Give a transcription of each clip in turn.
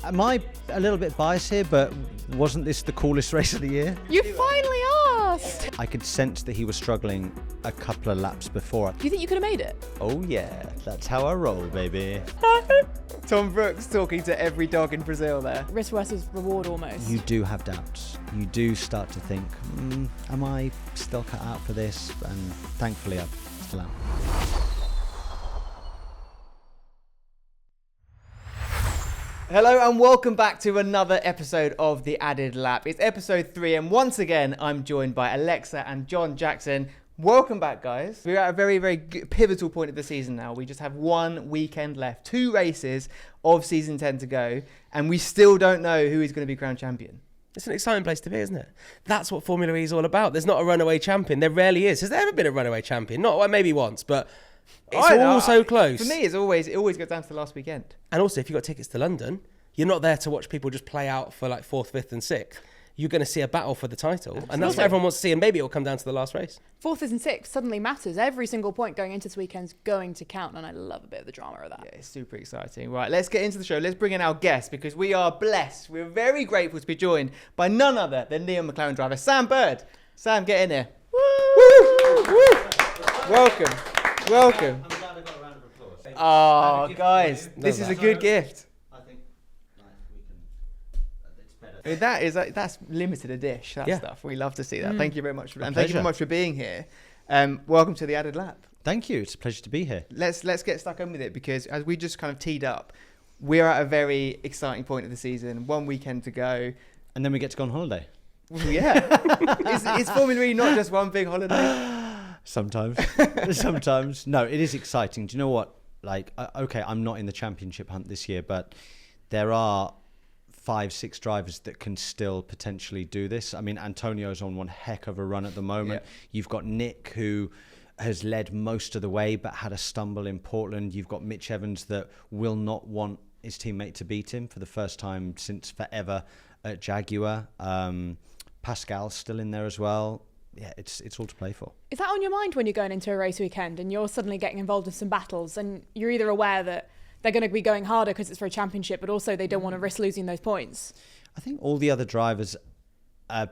Am I a little bit biased here, but wasn't this the coolest race of the year? You finally asked! I could sense that he was struggling a couple of laps before. Do you think you could have made it? Oh yeah, that's how I roll, baby. Tom Brooks talking to every dog in Brazil there. Risk versus reward almost. You do have doubts. You do start to think, am I still cut out for this? And thankfully I'm still out. Hello and welcome back to another episode of The Added Lap. It's episode 3 and once again I'm joined by Alexa and Jon Jackson. Welcome back, guys. We're at a very, very pivotal point of the season now. We just have one weekend left, 2 races of season 10 to go, and we still don't know who is going to be crowned champion. It's an exciting place to be, isn't it? That's what Formula E is all about. There's not a runaway champion. There rarely is. Has there ever been a runaway champion? Not, well, maybe once, but it's all so close. For me, it always goes down to the last weekend. And also, if you've got tickets to London, you're not there to watch people just play out for like 4th, 5th and 6th. You're going to see a battle for the title. Absolutely. And that's what everyone wants to see. And maybe it'll come down to the last race. 4th and 6th suddenly matters. Every single point going into this weekend's going to count. And I love a bit of the drama of that. Yeah, it's super exciting. Right, let's get into the show. Let's bring in our guest because we are blessed. We're very grateful to be joined by none other than Neon McLaren driver Sam Bird. Sam, get in here. Woo! Woo! Welcome. Welcome. I'm glad I got a round of applause. Oh, guys, this is a good gift. That's limited edition. That stuff. We love to see that. Thank you very much, and thank you very much for being here. Welcome to the Added Lap. Thank you. It's a pleasure to be here. Let's get stuck in with it because as we just kind of teed up, we're at a very exciting point of the season. 1 weekend to go, And then we get to go on holiday. Yeah, is Formula E not just one big holiday? Sometimes. Sometimes. No, it is exciting. Do you know what? Like, okay, I'm not in the championship hunt this year, but there are 5-6 drivers that can still potentially do this. I mean, Antonio's on one heck of a run at the moment. Yeah. You've got Nick, who has led most of the way but had a stumble in Portland. You've got Mitch Evans that will not want his teammate to beat him for the first time since forever at Jaguar. Pascal's still in there as well. Yeah, it's all to play for. Is that on your mind when you're going into a race weekend and you're suddenly getting involved in some battles and you're either aware that they're going to be going harder because it's for a championship, but also they don't want to risk losing those points? I think all the other drivers are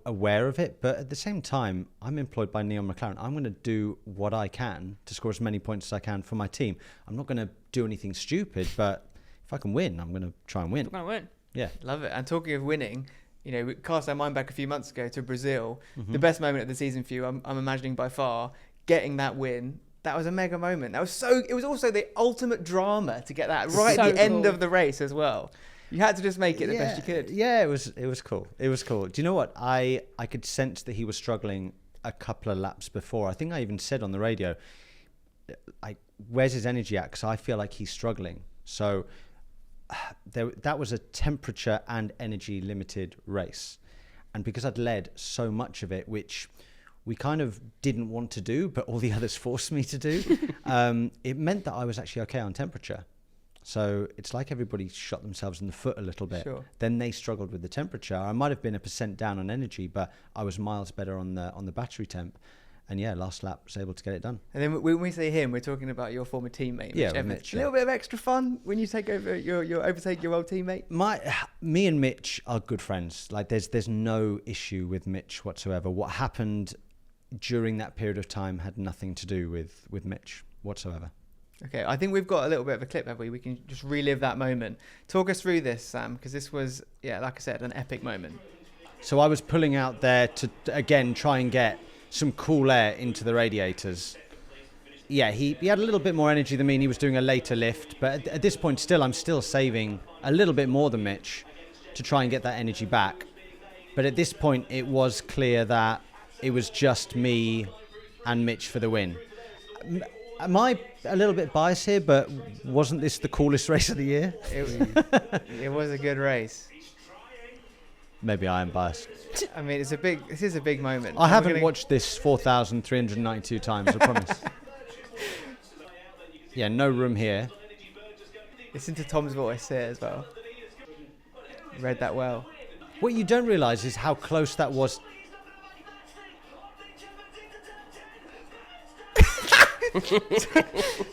aware of it, but at the same time, I'm employed by Neon McLaren. I'm going to do what I can to score as many points as I can for my team. I'm not going to do anything stupid, but if I can win, I'm going to try and win. I'm going to win. Yeah. Love it. And talking of winning, you know, we cast our mind back a few months ago to Brazil. The best moment of the season for you, I'm imagining by far, getting that win. That was a mega moment. It was also the ultimate drama to get that right at the end of the race as well. You had to just make it the best you could. Yeah, it was cool. It was cool. Do you know what? I could sense that he was struggling a couple of laps before. I think I even said on the radio, where's his energy at? Because I feel like he's struggling. So that was a temperature and energy limited race. And because I'd led so much of it, which we kind of didn't want to do, but all the others forced me to do, it meant that I was actually okay on temperature. So it's like everybody shot themselves in the foot a little bit. Sure. Then they struggled with the temperature. I might have been 1% down on energy, but I was miles better on the battery temp. And yeah, last lap was able to get it done. And then when we say him, we're talking about your former teammate, Mitch Evans. Mitch, a little bit of extra fun when you take over you overtake your old teammate. Me and Mitch are good friends. Like there's no issue with Mitch whatsoever. What happened during that period of time had nothing to do with Mitch whatsoever. Okay, I think we've got a little bit of a clip, have we? We can just relive that moment. Talk us through this, Sam, because this was, like I said, an epic moment. So I was pulling out there to, again, try and get some cool air into the radiators. Yeah, he had a little bit more energy than me and he was doing a later lift. But at this point, I'm still saving a little bit more than Mitch to try and get that energy back. But at this point, it was clear that it was just me and Mitch for the win. Am I a little bit biased here, but wasn't this the coolest race of the year? It was a good race. Maybe I am biased. I mean, this is a big moment. I haven't watched this 4,392 times, I promise. Yeah, no room here. Listen to Tom's voice here as well. Read that well. What you don't realise is how close that was.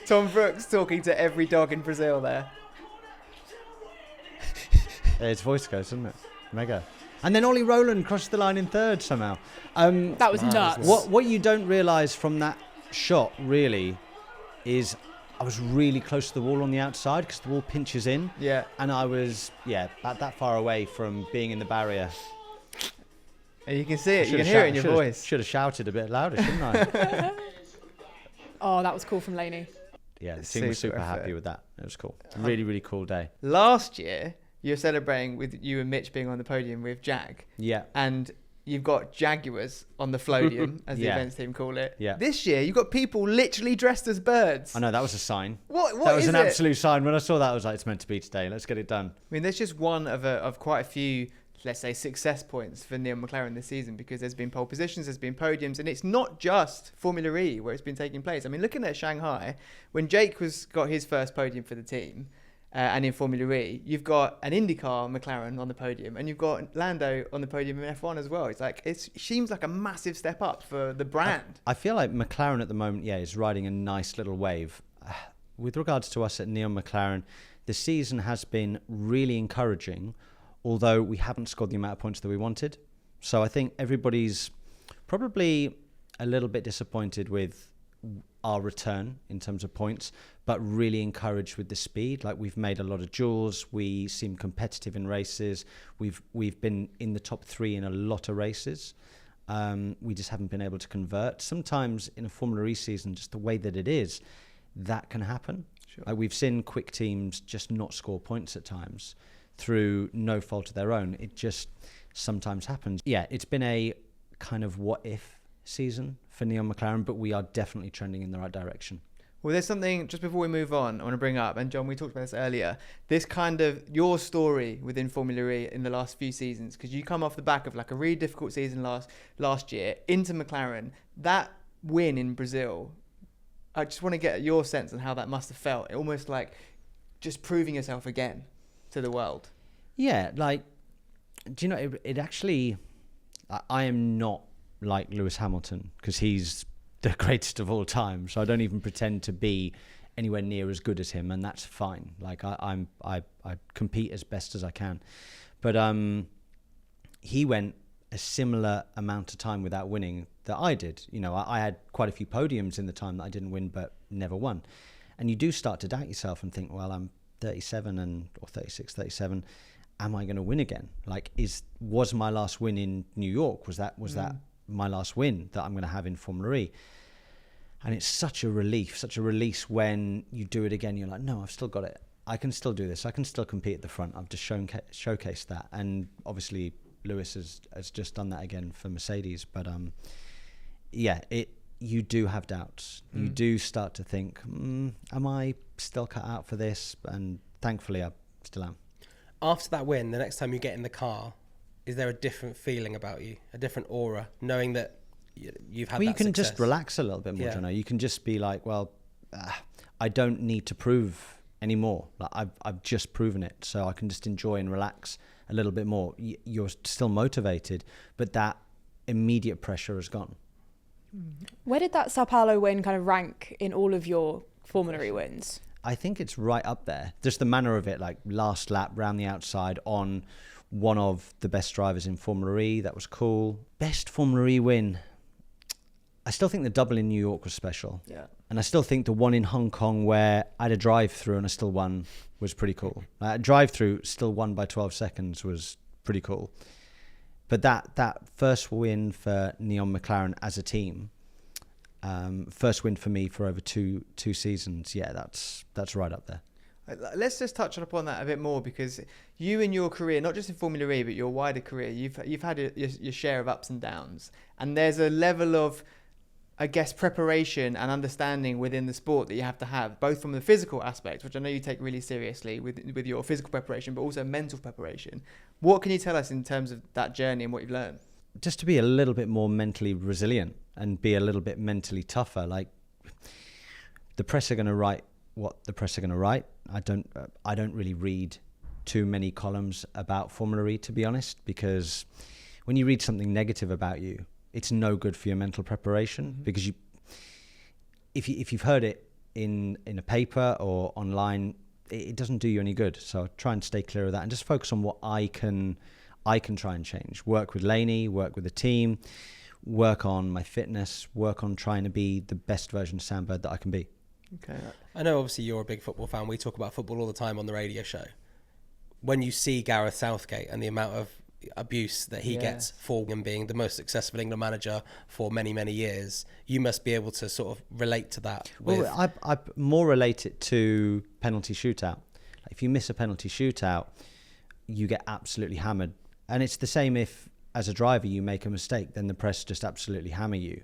Tom Brooks talking to every dog in Brazil there. His voice goes, doesn't it? Mega. And then Ollie Rowland crossed the line in third somehow. That was nuts. What you don't realise from that shot really is I was really close to the wall on the outside because the wall pinches in. Yeah. And I was, about that far away from being in the barrier. And you can see it. You can hear it in your voice. Should have shouted a bit louder, shouldn't I? Oh, that was cool from Laney. Yeah, the team was super happy with that. It was cool. Really, really cool day. Last year, you're celebrating with you and Mitch being on the podium with Jag. Yeah. And you've got Jaguars on the floatium, as the events team call it. Yeah. This year, you've got people literally dressed as birds. I know, that was a sign. What that was is an it? absolute sign. When I saw that, I was like, it's meant to be today. Let's get it done. I mean, there's just one of quite a few, let's say, success points for Neil McLaren this season, because there's been pole positions, there's been podiums, and it's not just Formula E where it's been taking place. I mean, looking at Shanghai, when Jake got his first podium for the team, and in Formula E, you've got an IndyCar McLaren on the podium, and you've got Lando on the podium in F1 as well. It's like it seems like a massive step up for the brand. I feel like McLaren at the moment, is riding a nice little wave. With regards to us at Neil McLaren, the season has been really encouraging, although we haven't scored the amount of points that we wanted. So I think everybody's probably a little bit disappointed with our return in terms of points, but really encouraged with the speed. Like, we've made a lot of duels. We seem competitive in races. We've been in the top 3 in a lot of races. We just haven't been able to convert. Sometimes in a Formula E season, just the way that it is, that can happen. Sure. Like, we've seen quick teams just not score points at times through no fault of their own. It just sometimes happens. Yeah, it's been a kind of what if season for Neil McLaren, but we are definitely trending in the right direction. Well, there's something, just before we move on, I want to bring up, and John, we talked about this earlier, this kind of your story within Formula E in the last few seasons, because you come off the back of like a really difficult season last year into McLaren. That win in Brazil, I just want to get your sense on how that must have felt. Almost like just proving yourself again to the world. Yeah, like, do you know, it actually, I am not like Lewis Hamilton, because he's the greatest of all time, so I don't even pretend to be anywhere near as good as him, and that's fine. Like, I compete as best as I can, but he went a similar amount of time without winning that I did. You know, I had quite a few podiums in the time that I didn't win, but never won, and you do start to doubt yourself and think, well, I'm 37 or 36, 37. Am I going to win again? Like, was my last win in New York? Was that my last win that I'm going to have in Formula E? And it's such a relief, such a release when you do it again. You're like, no, I've still got it. I can still do this. I can still compete at the front. I've just showcased that. And obviously Lewis has just done that again for Mercedes. But you do have doubts. You do start to think, am I still cut out for this? And thankfully I still am. After that win, the next time you get in the car, is there a different feeling about you, a different aura, knowing that you've had that you can success? just relax a little bit more, Jono. You can just be like, well, I don't need to prove anymore. Like, I've just proven it, so I can just enjoy and relax a little bit more. You're still motivated, but that immediate pressure has gone. Where did that São Paulo win kind of rank in all of your Formula E wins? I think it's right up there. Just the manner of it, like last lap, round the outside on one of the best drivers in Formula E. That was cool. Best Formula E win. I still think the double in New York was special. Yeah. And I still think the one in Hong Kong where I had a drive-through and I still won was pretty cool. A drive-through still won by 12 seconds was pretty cool. But that first win for Neil McLaren as a team, first win for me for over two seasons, that's right up there. Let's just touch upon that a bit more, because you in your career, not just in Formula E, but your wider career, you've had your share of ups and downs, and there's a level of, I guess, preparation and understanding within the sport that you have to have, both from the physical aspect, which I know you take really seriously with your physical preparation, but also mental preparation. What can you tell us in terms of that journey and what you've learned? Just to be a little bit more mentally resilient and be a little bit mentally tougher. Like, the press are going to write what the press are going to write. I don't really read too many columns about Formula E, to be honest, because when you read something negative about you, it's no good for your mental preparation, because if you've heard it in a paper or online, it doesn't do you any good. So try and stay clear of that and just focus on what I can try and change. Work with Laney, work with the team, work on my fitness, work on trying to be the best version of Sandberg that I can be. Okay. I know obviously you're a big football fan. We talk about football all the time on the radio show. When you see Gareth Southgate and the amount of abuse that he gets for him being the most successful England manager for many, many years, you must be able to sort of relate to that. Well, I more relate it to penalty shootout. If you miss a penalty shootout, you get absolutely hammered. And it's the same if, as a driver, you make a mistake, then the press just absolutely hammer you.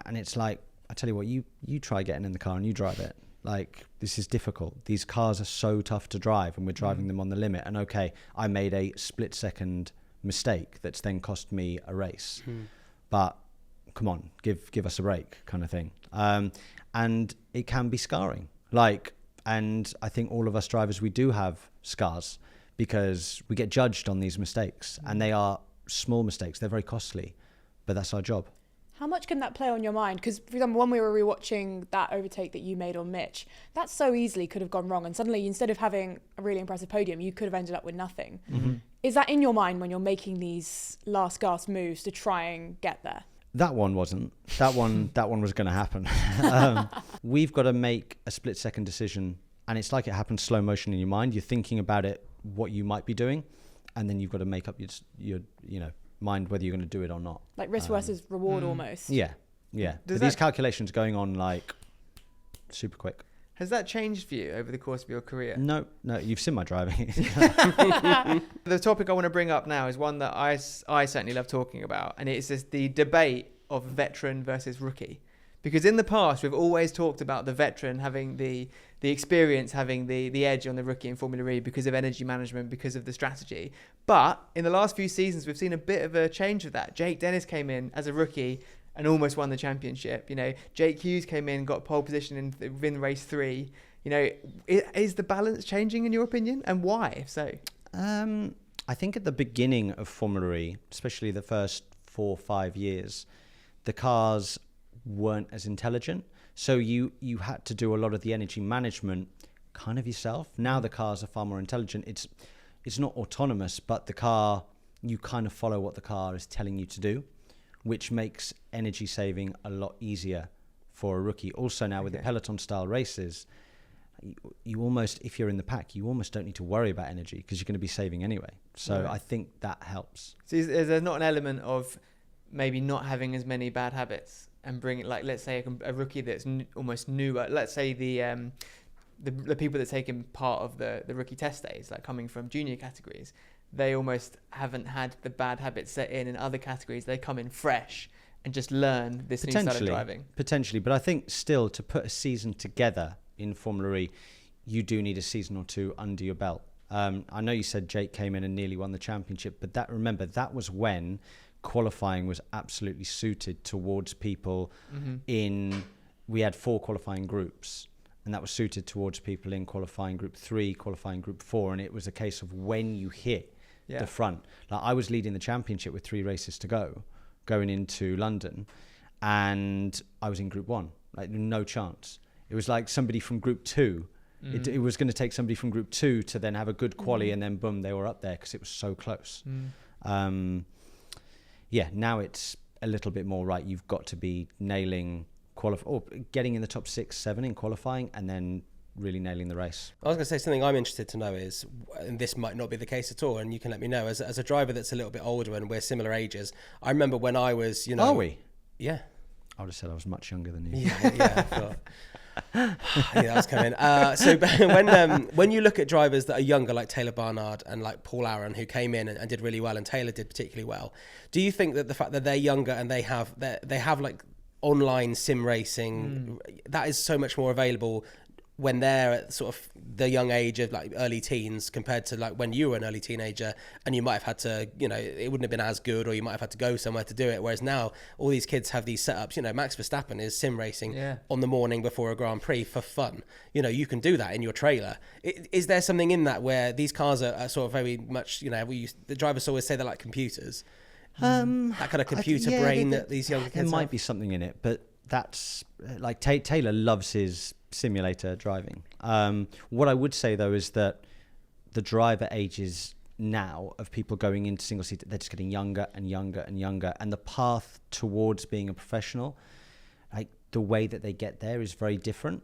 And it's like, I tell you what, you try getting in the car and you drive it. Like, this is difficult. These cars are so tough to drive and we're driving them on the limit. And okay, I made a split-second mistake that's then cost me a race. But come on, give us a break kind of thing. And it can be scarring. And I think all of us drivers, we do have scars because we get judged on these mistakes and they are small mistakes. They're very costly, but that's our job. How much can that play on your mind? Because, for example, when we were rewatching that overtake that you made on Mitch, that so easily could have gone wrong. And suddenly, instead of having a really impressive podium, you could have ended up with nothing. Mm-hmm. Is that in your mind when you're making these last gasp moves to try and get there? That one wasn't. That one was going to happen. We've got to make a split-second decision, and it's like it happens slow motion in your mind. You're thinking about it, what you might be doing, and then you've got to make up your mind whether you're going to do it or not. Like risk versus reward almost. Yeah. But these calculations going on like super quick. Has that changed for you over the course of your career? No, you've seen my driving. The topic I want to bring up now is one that I certainly love talking about, and it's just the debate of veteran versus rookie. Because in the past, we've always talked about the veteran having the experience, having the edge on the rookie in Formula E because of energy management, because of the strategy. But in the last few seasons, we've seen a bit of a change of that. Jake Dennis came in as a rookie and almost won the championship. Jake Hughes came in, got pole position within race 3. Is the balance changing in your opinion, and why, if so? I think at the beginning of Formula E, especially the first 4 or 5 years, the cars weren't as intelligent. So you had to do a lot of the energy management kind of yourself. Now the cars are far more intelligent. It's not autonomous, but the car, you kind of follow what the car is telling you to do, which makes energy saving a lot easier for a rookie. Also now with the peloton style races, you almost, if you're in the pack, you almost don't need to worry about energy because you're going to be saving anyway. So I think that helps. So is there not an element of maybe not having as many bad habits and bring it, like, let's say a rookie that's almost newer, let's say the people that take in part of the rookie test days, like coming from junior categories, they almost haven't had the bad habits set in other categories. They come in fresh and just learn this new style of driving. Potentially, but I think still to put a season together in Formula E, you do need a season or two under your belt. I know you said Jake came in and nearly won the championship, but remember that was when qualifying was absolutely suited towards people we had 4 qualifying groups, and that was suited towards people in qualifying group 3, qualifying group 4, and it was a case of when you hit the front. Like, I was leading the championship with 3 races to go, going into London, and I was in group 1, like no chance. It was like somebody from group 2. It was going to take somebody from group 2 to then have a good quali, and then boom, they were up there because it was so close. Now it's a little bit more right. You've got to be nailing or getting in the top 6, 7 in qualifying, and then really nailing the race. I was going to say something I'm interested to know is, and this might not be the case at all, and you can let me know, as a driver that's a little bit older and we're similar ages, I remember when I was, Are we? Yeah. I would have said I was much younger than you. Yeah, I thought. I knew that was coming. So when you look at drivers that are younger, like Taylor Barnard and like Paul Aaron, who came in and did really well, and Taylor did particularly well, do you think that the fact that they're younger and they have like online sim racing, that is so much more available when they're at sort of the young age of like early teens compared to like when you were an early teenager and you might have had to, it wouldn't have been as good, or you might have had to go somewhere to do it. Whereas now all these kids have these setups, Max Verstappen is sim racing on the morning before a Grand Prix for fun. You can do that in your trailer. Is there something in that where these cars are sort of very much, the drivers always say they're like computers. That kind of computer brain that these younger kids There might be something in it, but that's like Taylor loves his simulator driving. What I would say though is that the driver ages now of people going into single seater, they're just getting younger and younger and younger, and the path towards being a professional, like the way that they get there is very different.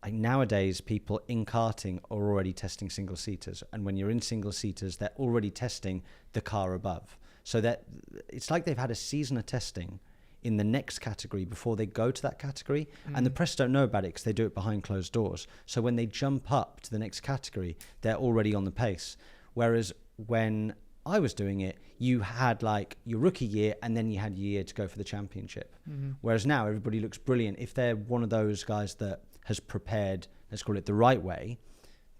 Like nowadays, people in karting are already testing single seaters, and when you're in single seaters, they're already testing the car above. So that it's like they've had a season of testing in the next category before they go to that category, and the press don't know about it because they do it behind closed doors. So when they jump up to the next category, they're already on the pace. Whereas when I was doing it, you had like your rookie year and then you had a year to go for the championship. Whereas now everybody looks brilliant. If they're one of those guys that has prepared, let's call it the right way,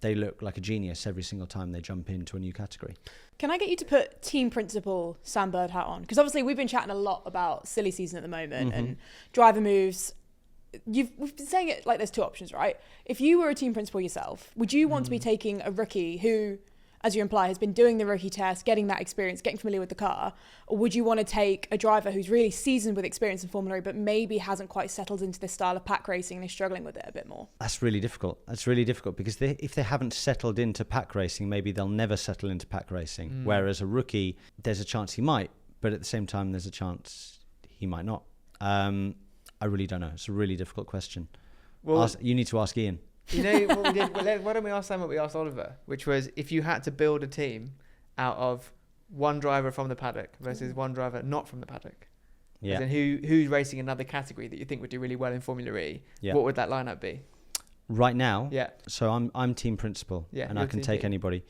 they look like a genius every single time they jump into a new category. Can I get you to put team principal Sam Bird hat on? Because obviously we've been chatting a lot about silly season at the moment and driver moves. We've been saying it like there's two options, right? If you were a team principal yourself, would you want to be taking a rookie who, as you imply, has been doing the rookie test, getting that experience, getting familiar with the car? Or would you want to take a driver who's really seasoned with experience in Formula E, but maybe hasn't quite settled into this style of pack racing and is struggling with it a bit more? That's really difficult. That's really difficult because if they haven't settled into pack racing, maybe they'll never settle into pack racing. Whereas a rookie, there's a chance he might, but at the same time, there's a chance he might not. I really don't know. It's a really difficult question. Well, you need to ask Ian. You know what we did? Well, why don't we ask Sam what we asked Oliver, which was if you had to build a team out of one driver from the paddock versus one driver not from the paddock, Yeah. and who's racing another category that you think would do really well in Formula E, what would that lineup be? Right now, Yeah. So I'm team principal, Yeah, and I you're can team take lead. anybody.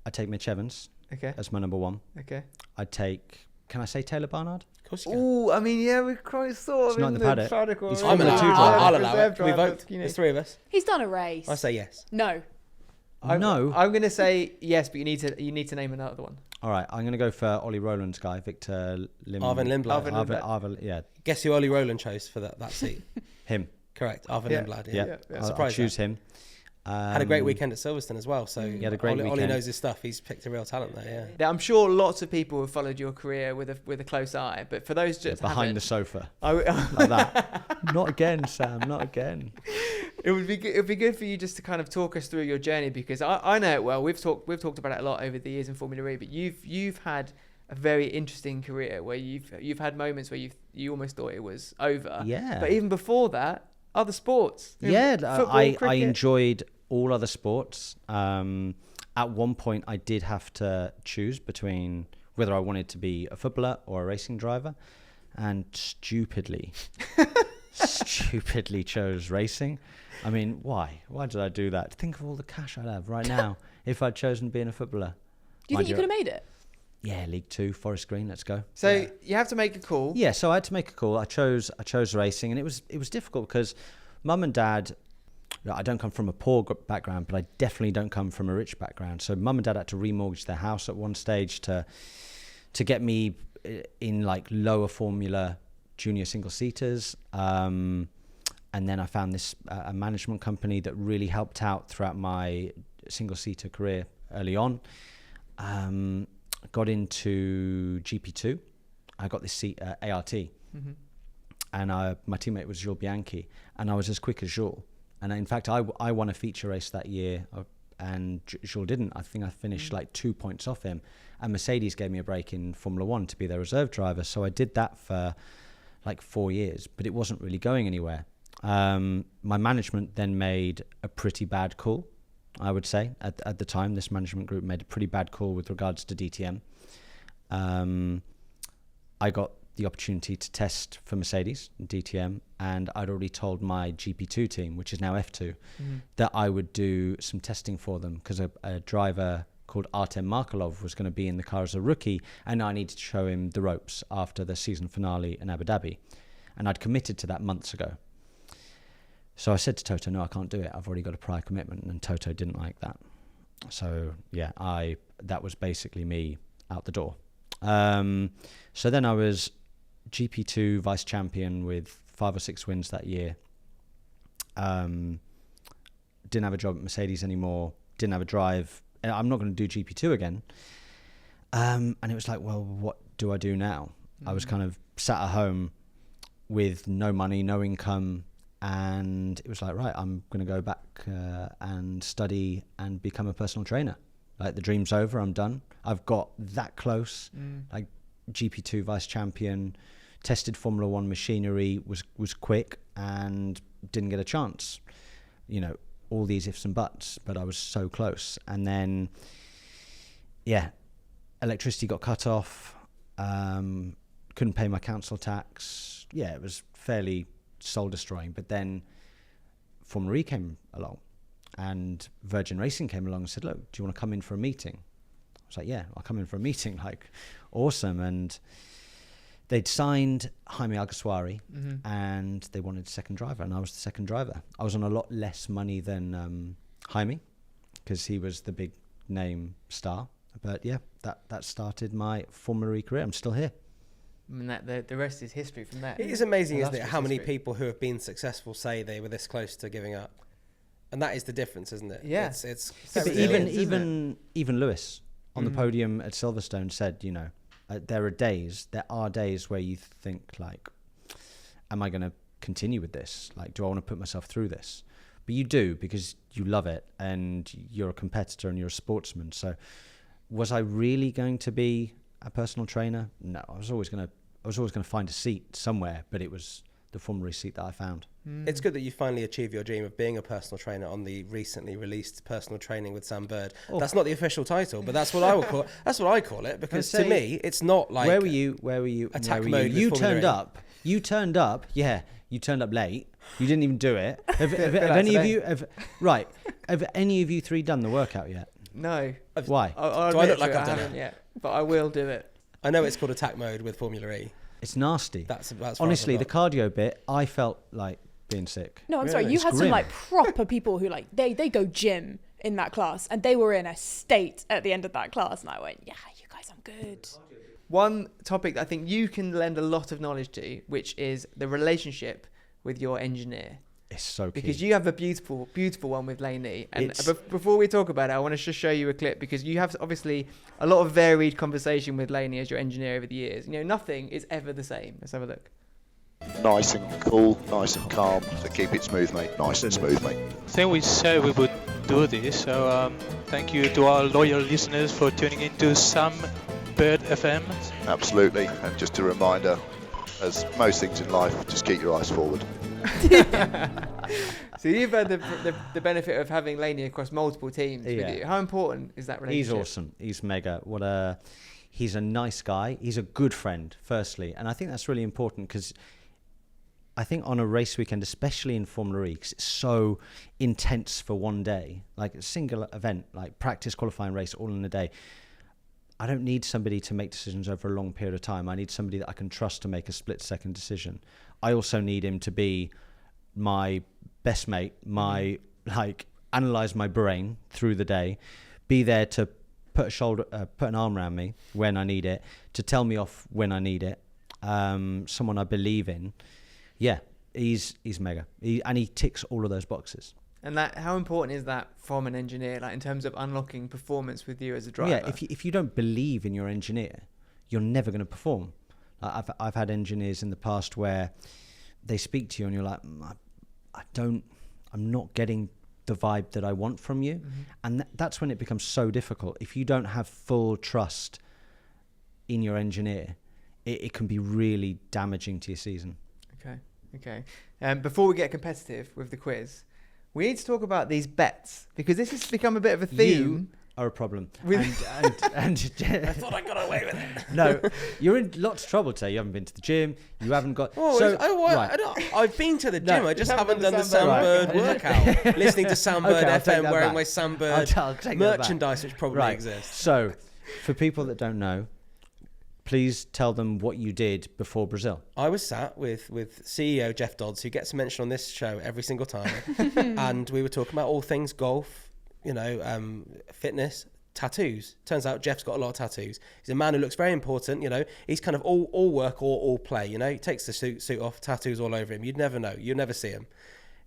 I take Mitch Evans Okay. as my number one. Okay. I'd take. Can I say Taylor Barnard? Of course you can. Oh, I mean, yeah, we're quite sort It's of not in in the the paddock. paddock. He's I'm Formula allowed. two driver. I'll allow Reserve it. We driver, vote. you know. There's three of us. He's done a race. I say yes. No. No. I'm going to say yes, but you need to name another one. All right, I'm going to go for Ollie Rowland's guy, Victor Arvin Lindblad. Arvin Yeah, Guess who Ollie Rowland chose for that seat? him. Correct. Arvin Yeah. Lindblad. Yeah, yeah. I'll Surprised choose him. Had a great weekend at Silverstone as well. So He had a great Ollie weekend. knows his stuff. He's picked a real talent there. Yeah. Now, I'm sure lots of people have followed your career with a close eye, but for those just Behind the sofa, haven't, like that. Not again, Sam. Not again. it would be good for you just to kind of talk us through your journey, because I know it well. We've talked about it a lot over the years in Formula E, but you've had a very interesting career where you've had moments where you almost thought it was over. Yeah. But even before that, other sports. Yeah, Football, I cricket. enjoyed all other sports. At one point, I did have to choose between whether I wanted to be a footballer or a racing driver, and stupidly chose racing. I mean, why? Why did I do that? Think of all the cash I'd have right now if I'd chosen being a footballer. Do you think you could have made it? Yeah, League Two, Forest Green. Let's go. So you have to make a call. Yeah, so I had to make a call. I chose racing, and it was difficult because Mum and Dad. I don't come from a poor background, but I definitely don't come from a rich background. So Mum and Dad had to remortgage their house at one stage to get me in like lower Formula junior single seaters. And then I found this a management company that really helped out throughout my single seater career early on. Got into GP2. I got this seat at ART. And my teammate was Jules Bianchi, and I was as quick as Jules. And in fact, I won a feature race that year, and Jules didn't. I think I finished like 2 points off him. And Mercedes gave me a break in Formula One to be their reserve driver. So I did that for like 4 years, but it wasn't really going anywhere. My management then made a pretty bad call, I would say. At the time, this management group made a pretty bad call with regards to DTM. I got the opportunity to test for Mercedes DTM, and I'd already told my GP2 team, which is now F2, that I would do some testing for them because a driver called Artem Markelov was going to be in the car as a rookie, and I needed to show him the ropes after the season finale in Abu Dhabi. And I'd committed to that months ago. So I said to Toto, no, I can't do it. I've already got a prior commitment, and Toto didn't like that. So yeah, that was basically me out the door. So then I was GP2 vice champion with 5 or 6 wins that year. Didn't have a job at Mercedes anymore. Didn't have a drive. I'm not going to do GP2 again. And it was like, well, what do I do now? I was kind of sat at home with no money, no income, And it was like, right, I'm going to go back and study and become a personal trainer. Like, the dream's over, I'm done. I've got that close. Like, GP2 vice champion, tested Formula 1 machinery, was quick and didn't get a chance. You know, all these ifs and buts, but I was so close. And then, yeah, electricity got cut off, couldn't pay my council tax. Yeah, it was fairly soul destroying. But then Formula E came along and Virgin Racing came along and said, look, do you want to come in for a meeting? I was like, yeah, I'll come in for a meeting. Like, awesome. And they'd signed Jaime Alguersuari and they wanted a second driver, and I was the second driver. I was on a lot less money than Jaime because he was the big name star. But yeah, that started my Formula E career. I'm still here. I mean, the rest is history from there. It is amazing, isn't it, how many people who have been successful say they were this close to giving up. And that is the difference, isn't it? Yeah. It's but even Lewis on the podium at Silverstone said, you know, there are days where you think, like, am I going to continue with this? Like, do I want to put myself through this? But you do, because you love it and you're a competitor and you're a sportsman. So was I really going to be a personal trainer? No, I was always going to find a seat somewhere, but it was the Formula E seat that I found. It's good that you finally achieved your dream of being a personal trainer on the recently released Personal Training with Sam Bird. Oh. That's not the official title, but that's what I would call. That's what I call it, because to me, it's not like. Where were you? Attack mode. You turned up. You turned up. Yeah, you turned up late. You didn't even do it. Have any of you? Have any of you three done the workout yet? No. Why? Do I look like I've done it? Yet, but I will do it. I know it's called attack mode with Formula E. It's nasty. That's honestly, the cardio bit, I felt like being sick. No, I'm sorry. You had some like proper people who like they go gym in that class, and they were in a state at the end of that class, and I went, yeah, you guys, I'm good. One topic that I think you can lend a lot of knowledge to, which is the relationship with your engineer. It's so key. Because you have a beautiful, beautiful one with Lainey. And before we talk about it, I want to just show you a clip, because you have obviously a lot of varied conversation with Lainey as your engineer over the years. You know, nothing is ever the same. Let's have a look. Nice and cool, nice and calm. So keep it smooth, mate. Nice and smooth, mate. I think we said we would do this. So thank you to our loyal listeners for tuning into Sam Bird FM. Absolutely. And just a reminder, as most things in life, just keep your eyes forward. So you've had the benefit of having Lainey across multiple teams with you. How important is that relationship? He's awesome. He's mega. He's a nice guy. He's a good friend, firstly. And I think that's really important, because I think on a race weekend, especially in Formula E, because it's so intense for one day, like a single event, like practice, qualifying, race, all in a day. I don't need somebody to make decisions over a long period of time. I need somebody that I can trust to make a split-second decision. I also need him to be my best mate, analyze my brain through the day, be there to put an arm around me when I need it, to tell me off when I need it. Someone I believe in. Yeah, he's mega. He ticks all of those boxes. And how important is that from an engineer, like in terms of unlocking performance with you as a driver? Yeah, if you don't believe in your engineer, you're never going to perform. I've had engineers in the past where they speak to you and you're like, I'm not getting the vibe that I want from you. And that's when it becomes so difficult. If you don't have full trust in your engineer, it can be really damaging to your season. Okay. Before we get competitive with the quiz, we need to talk about these bets, because this has become a bit of a theme. You are a problem. And I thought I got away with it. No, you're in lots of trouble today. You haven't been to the gym. You haven't got. I've been to the gym. I just haven't done the Sam Bird workout. Listening to Sam Bird FM, wearing my Sam Bird merchandise, which probably exists. So, for people that don't know, please tell them what you did before Brazil. I was sat with CEO Jeff Dodds, who gets mentioned on this show every single time, and we were talking about all things golf, fitness, tattoos. Turns out Jeff's got a lot of tattoos. He's a man who looks very important. He's kind of all work or all play. He takes the suit off, tattoos all over him. You'd never know. You'd never see him.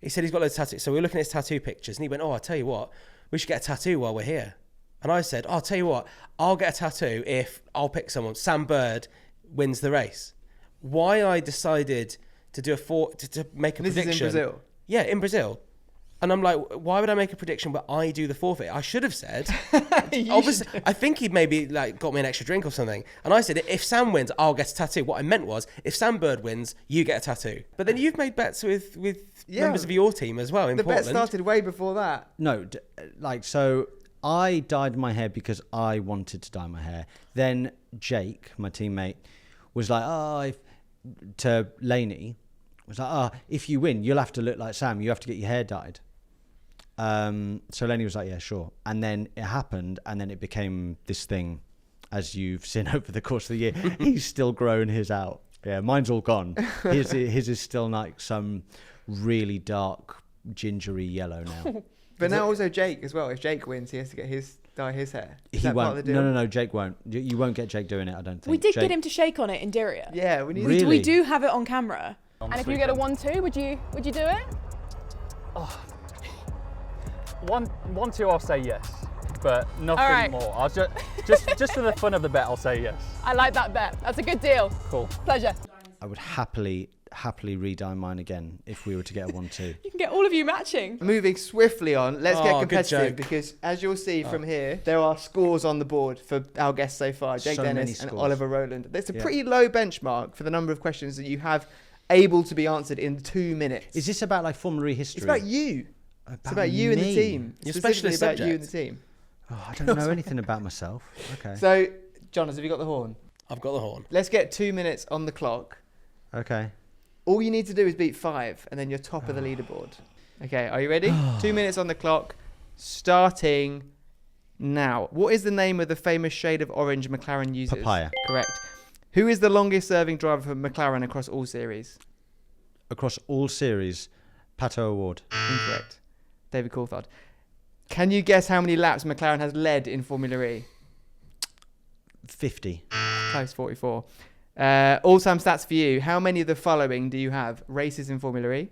He said he's got loads of tattoos. So we were looking at his tattoo pictures, and he went, "Oh, I tell you what, we should get a tattoo while we're here." And I said, "I'll tell you what, I'll get a tattoo if I'll pick someone. Sam Bird wins the race." Why I decided to do to make a prediction. This is in Brazil. Yeah, in Brazil. And I'm like, why would I make a prediction where I do the forfeit? I should have said, obviously, I think he'd maybe like got me an extra drink or something. And I said, if Sam wins, I'll get a tattoo. What I meant was, if Sam Bird wins, you get a tattoo. But then you've made bets with members of your team as well in Portland. The bet started way before that. No, so I dyed my hair because I wanted to dye my hair. Then Jake, my teammate, was like, to Laney, was like, if you win, you'll have to look like Sam. You have to get your hair dyed. So Lenny was like, yeah, sure. And then it happened, and then it became this thing, as you've seen over the course of the year. He's still growing his out. Yeah, mine's all gone. His is still like some really dark, gingery yellow now. But now also Jake as well. If Jake wins, he has to dye his hair. He won't. No, Jake won't. You won't get Jake doing it, I don't think. We did get him to shake on it in Diriyah. Yeah, we need Really? We do have it on camera. And if you get a 1-2, would you do it? 1-2, I'll say yes, but nothing All right. more. I'll just for the fun of the bet, I'll say yes. I like that bet. That's a good deal. Cool. Pleasure. I would happily re-dye mine again if we were to get a 1-2. You can get all of you matching. Moving swiftly on, let's get good competitive joke. because, as you'll see from here, there are scores on the board for our guests so far, Jake So many Dennis and scores. Oliver Rowland. It's a pretty low benchmark for the number of questions that you have able to be answered in 2 minutes. Is this about like Formula E history? It's about you. It's about you and the me? team. Your Specifically specialist about you and the subject. team. Oh, I don't know anything about myself. Okay. So, Jonas, have you got the horn? I've got the horn. Let's get 2 minutes on the clock. Okay. All you need to do is beat 5, and then you're top of the leaderboard. Okay, are you ready? 2 minutes on the clock, starting now. What is the name of the famous shade of orange McLaren uses? Papaya. Correct. Who is the longest serving driver for McLaren across all series? Across all series, Pato Award. Incorrect. David Coulthard. Can you guess how many laps McLaren has led in Formula E? 50. Close, 44. All-time stats for you. How many of the following do you have? Races in Formula E?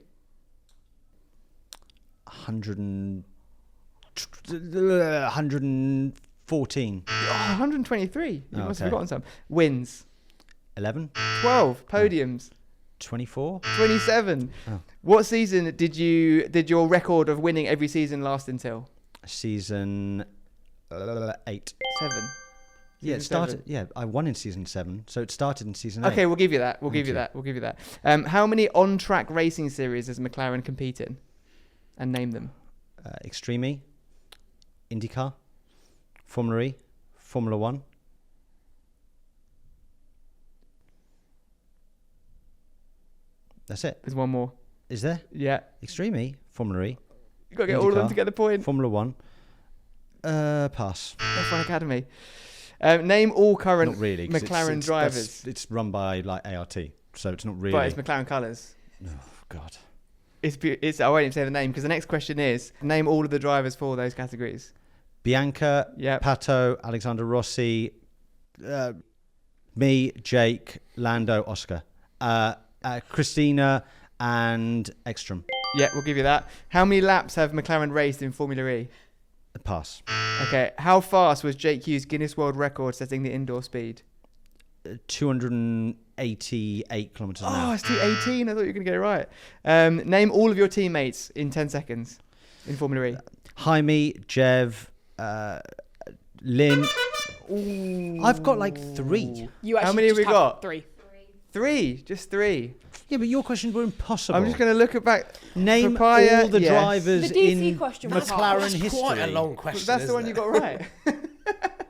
114. 123. You must have Okay. forgotten some. Wins. 11. 12. Podiums. 24. 27. Oh. What season did your record of winning every season last until? Season 8. 7. Yeah, it Season started. 7. Yeah, I won in season 7, so it started in season 8. Okay, we'll give you that. We'll give you Thank that. We'll give you that. How many on-track racing series does McLaren compete in? And name them. Extreme E, IndyCar, Formula E, Formula 1. That's it. There's one more. Is there? Yeah. Extreme E, Formula E, You've got to get all of them IndyCar, to get the point. Formula 1. Pass. F1 Academy. Name all current Not really. 'cause McLaren drivers. It's run by like ART, so it's not really. But it's McLaren colours. Oh God. It's. I won't even say the name because the next question is name all of the drivers for those categories. Bianca, Yep. Pato, Alexander Rossi, me, Jake, Lando, Oscar, Christina, and Ekstrom. Yeah, we'll give you that. How many laps have McLaren raced in Formula E? Pass. Okay. How fast was Jake Hughes' Guinness World Record setting the indoor speed? 288 kilometers an Oh, hour. it's 218. I thought you were going to get it right. Name all of your teammates in 10 seconds in Formula E. Jaime, Jev, Lynn. I've got like 3. You actually How many have just we got? 3. 3. Just 3. Yeah, but your questions were impossible. I'm just going to look at back. Name Papaya, all the yes. drivers The DC in question was McLaren hard. history. Quite a long question. That's the isn't one it? you got right.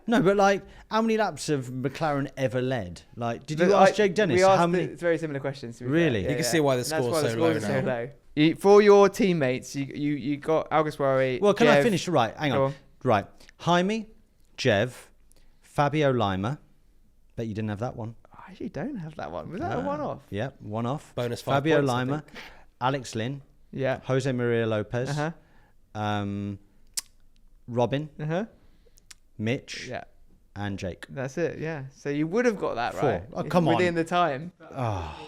No, but like, how many laps have McLaren ever led? Like, did you ask Jake Dennis We asked how many? It's very similar questions. to be Really? fair. You can see why the And that's score's why the so scores low are so now. low. For your teammates, you got Alguersuari. Well, can I Jev- finish? Right, hang Go on. Right, Jaime, Jev, Fabio Lima. Bet you didn't have that one. I actually don't have that one. Was that a one-off? Yeah, one off. Bonus 5 Fabio points, I Lima, think. Alex Lynn, Yeah. Jose Maria Lopez, Uh-huh. Robin, Uh-huh. Mitch, Yeah. and Jake. That's it, yeah. So you would have got that 4. right. Oh, It's come on. Within the time. Oh,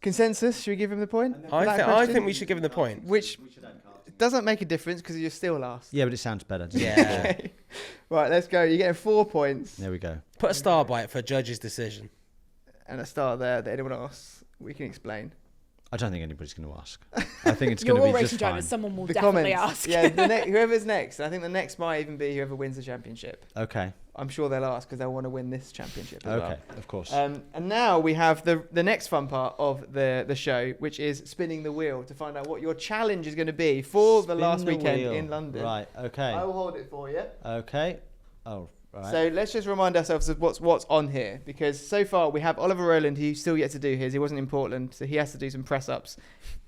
Consensus, should we give him the point? for that I question? think we should give him the point. Which doesn't make a difference because you're still last. yeah, but it sounds better. doesn't it? Yeah. Right, let's go. You're getting 4 points. There we go. Put a star by it for judge's decision. And a star there that anyone else we can explain. I don't think anybody's going to ask. I think it's You're going all to be racing just drivers. fine. Someone will The definitely comments. ask. Yeah, whoever's next. I think the next might even be whoever wins the championship. Okay. I'm sure they'll ask because they'll want to win this championship as well. Okay. Of course. And now we have the next fun part of the show, which is spinning the wheel to find out what your challenge is going to be for the Spin last the weekend wheel. in London. Right. Okay. I will hold it for you. Okay. Oh. Right. So let's just remind ourselves of what's on here, because so far we have Oliver Rowland, who's still yet to do his. He wasn't in Portland, so he has to do some press-ups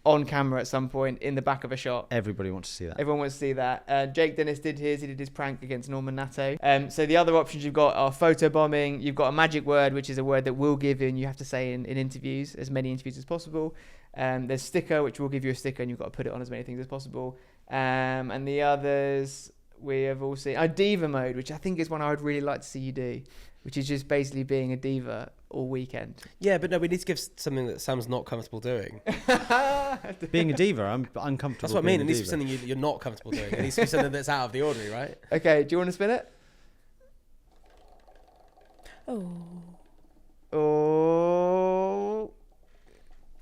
on camera at some point in the back of a shot. Everybody wants to see that. Everyone wants to see that. Jake Dennis did his. He did his prank against Norman Nato. So the other options you've got are photo bombing. You've got a magic word, which is a word that we'll give you and you have to say in interviews, as many interviews as possible. There's sticker, which will give you a sticker and you've got to put it on as many things as possible. And the others we have all seen. Diva mode, which I think is one I would really like to see you do, which is just basically being a diva all weekend. Yeah, but no, we need to give something that Sam's not comfortable doing. Being a diva, I'm uncomfortable. That's what I mean. being It a needs to be diva. something you're not comfortable doing. It needs to be something that's out of the ordinary, right? Okay, do you want to spin it? Oh.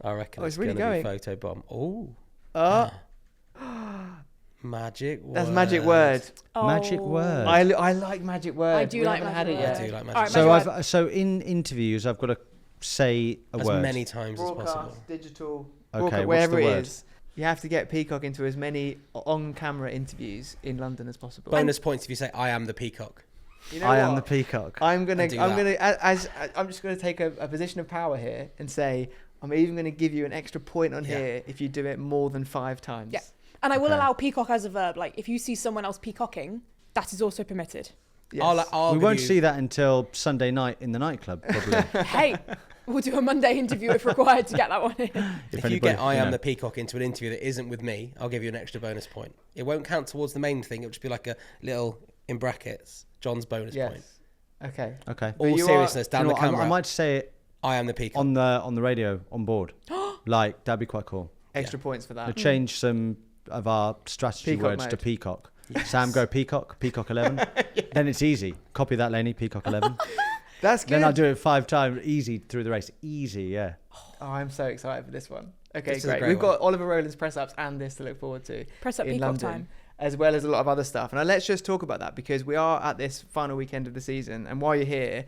I reckon Oh, it's it's really going to be going. photo bomb. Oh, Oh. magic word. That's magic word. Magic word. I like magic word. I do We like haven't magic had it word. yet. I do like magic All right, word. So so in interviews, I've got to say a As word. many times as possible. Broadcast, digital, Okay, broadcast, what's wherever the it word? is. You have to get Peacock into as many on-camera interviews in London as possible. Bonus points if you say, I am the peacock. You know I am what? the peacock. I'm And do gonna that. I'm just gonna take a position of power here and say I'm even gonna give you an extra point on Yeah. here if you do it more than 5 times. Yeah. And I will Okay. allow peacock as a verb. Like, if you see someone else peacocking, that is also permitted. Yes. I'll We give won't you- see that until Sunday night in the nightclub, probably. Hey, we'll do a Monday interview if required to get that one in. If you anybody- get I you am know. the peacock into an interview that isn't with me, I'll give you an extra bonus point. It won't count towards the main thing. It'll just be like a little, in brackets, John's bonus Yes. point. Okay. Okay. But All you are- seriousness, You down know the what, camera. I might say it I am the peacock. on the radio on board. Like that'd be quite cool. Extra points for To that. change some of our strategy Peacock words to mode. peacock. Sam go peacock 11. Then it's easy. Copy that, Laney, peacock 11. That's good. Then I'll do it 5 times, easy through the race. Easy, yeah. Oh, I'm so excited for this one. Okay, This is a great. great We've one. got Oliver Rowland's press ups and this to look forward to Press up in peacock London, time. as well as a lot of other stuff. And let's just talk about that because we are at this final weekend of the season. And while you're here,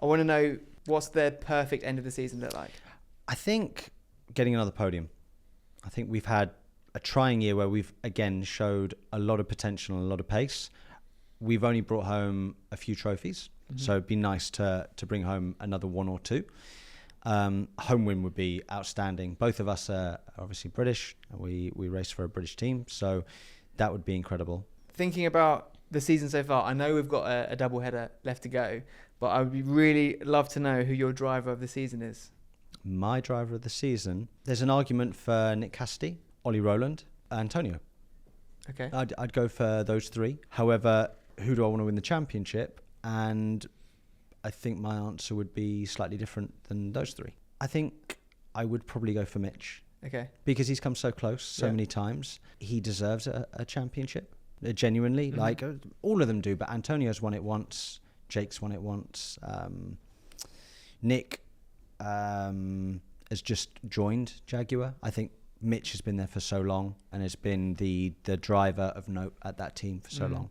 I want to know what's the perfect end of the season look like. I think getting another podium. I think we've had a trying year where we've again showed a lot of potential and a lot of pace. We've only brought home a few trophies, so it'd be nice to bring home another 1 or 2. Home win would be outstanding. Both of us are obviously British. We race for a British team, so that would be incredible. Thinking about the season so far, I know we've got a double header left to go, but I would really love to know who your driver of the season is. My driver of the season, there's an argument for Nick Cassidy, Ollie Rowland, Antonio. Okay. I'd go for those 3. However, who do I want to win the championship? And I think my answer would be slightly different than those 3. I think I would probably go for Mitch Okay. because he's come so close so Yeah. many times. He deserves a championship, genuinely. Like all of them do, but Antonio's won it once. Jake's won it once. Nick has just joined Jaguar. I think Mitch has been there for so long and has been the driver of note at that team for so long.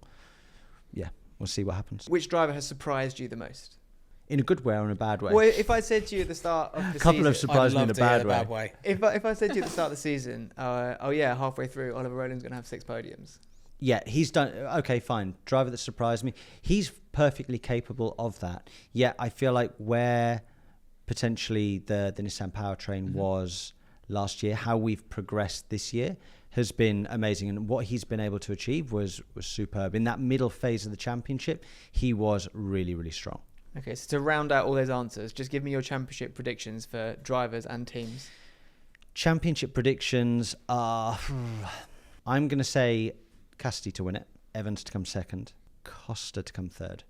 Yeah, we'll see what happens. Which driver has surprised you the most? In a good way or in a bad way? Well, if I said to you at the start of the A couple season, of surprised me in a I'd love to hear bad the way. if I said to you at the start of the season, oh yeah, halfway through, Oliver Rowland's going to have 6 podiums. Yeah, he's done. Okay, fine. Driver that surprised me. He's perfectly capable of that. Yeah, I feel like where potentially the Nissan powertrain was last year, how we've progressed this year has been amazing. And what he's been able to achieve was superb. In that middle phase of the championship, he was really, really strong. Okay, so to round out all those answers, just give me your championship predictions for drivers and teams. Championship predictions are... I'm going to say Cassidy to win it, Evans to come second, Costa to come third.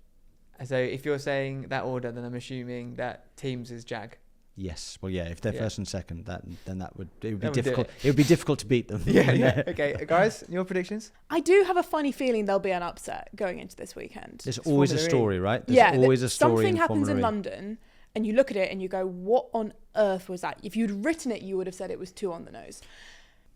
So if you're saying that order, then I'm assuming that teams is Jag. Yes, well, yeah. If they're Yeah. first and second, then it would be That would do difficult. it. It would be difficult to beat them. Yeah. Okay, guys, your predictions? I do have a funny feeling there'll be an upset going into this weekend. There's It's always a Formula E. story, right? There's Yeah, always a story something in happens Formula in E. London, and you look at it and you go, what on earth was that? If you'd written it, you would have said it was too on the nose.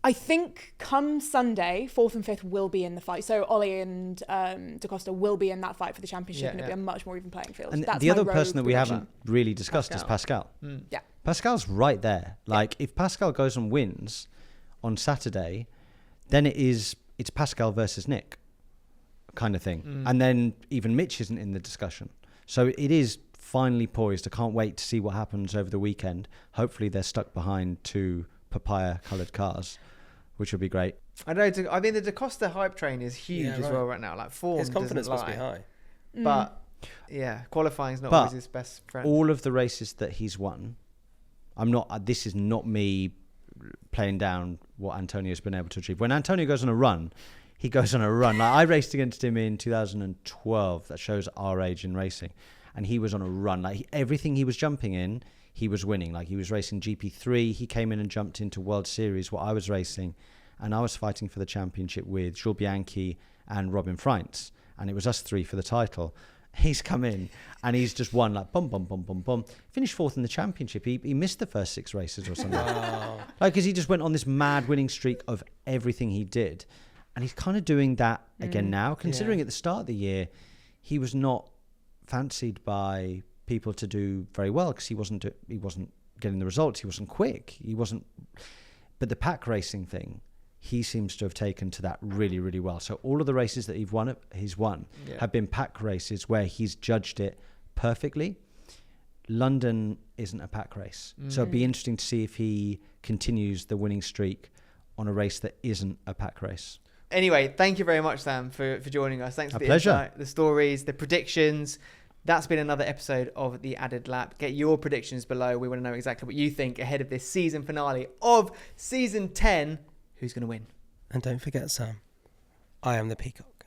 I think come Sunday, 4th and 5th will be in the fight. So Ollie and Da Costa will be in that fight for the championship, and it'll be a much more even playing field. And That's the my other rogue person that we prediction. haven't really discussed is Pascal. Yeah. Pascal's right there. Like, if Pascal goes and wins on Saturday, then it's Pascal versus Nick kind of thing. And then even Mitch isn't in the discussion. So it is finally poised. I can't wait to see what happens over the weekend. Hopefully they're stuck behind 2 papaya-coloured cars, which would be great. I know. I mean, the Da Costa hype train is huge as well right now. Like, form His confidence doesn't must be lie. high. But yeah, qualifying's not always his best friend. All of the races that he's won, this is not me playing down what Antonio's been able to achieve. When Antonio goes on a run, he goes on a run. Like, I raced against him in 2012. That shows our age in racing. And he was on a run. Like, everything he was jumping in, he was winning. Like, he was racing GP3. He came in and jumped into World Series, what I was racing. And I was fighting for the championship with Jules Bianchi and Robin Freintz. And it was us 3 for the title. He's come in and he's just won, like, bum, bum, bum, bum, bum. Finished 4th in the championship. He missed the first 6 races or something. Wow. Like, because he just went on this mad winning streak of everything he did. And he's kind of doing that again now, considering at the start of the year, he was not fancied by people to do very well because he wasn't getting the results. He wasn't quick. But the pack racing thing, he seems to have taken to that really, really well. So all of the races that he's won have been pack races where he's judged it perfectly. London isn't a pack race. So it'd be interesting to see if he continues the winning streak on a race that isn't a pack race. Anyway, thank you very much, Sam, for joining us. Thanks for the pleasure. insight, the stories, the predictions. That's been another episode of The Added Lap. Get your predictions below. We want to know exactly what you think ahead of this season finale of Season 10. Who's going to win? And don't forget, Sam, I am the peacock.